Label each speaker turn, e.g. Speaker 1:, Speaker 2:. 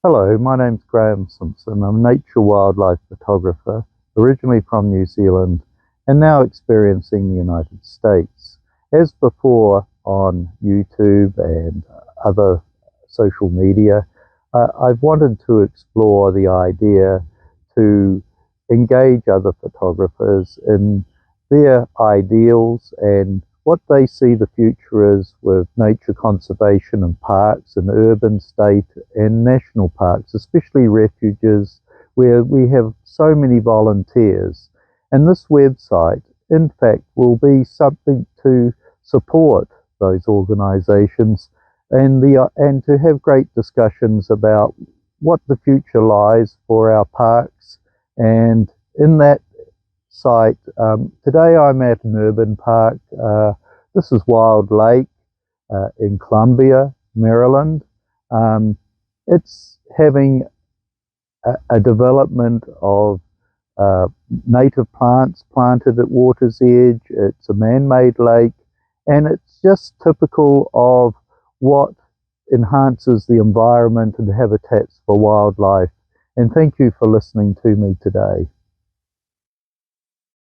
Speaker 1: Hello, my name's Graeme Simpson. I'm a nature wildlife photographer, originally from New Zealand and now experiencing the United States. As before on YouTube and other social media, I've wanted to explore the idea to engage other photographers in their ideals and what they see the future is with nature conservation and parks in urban, state and national parks, especially refuges where we have so many volunteers. And this website, in fact, will be something to support those organisations and to have great discussions about what the future lies for our parks. And in that site. Today I'm at an urban park. This is Wild Lake in Columbia, Maryland. It's having a development of native plants planted at water's edge. It's a man-made lake, and it's just typical of what enhances the environment and habitats for wildlife. And thank you for listening to me today.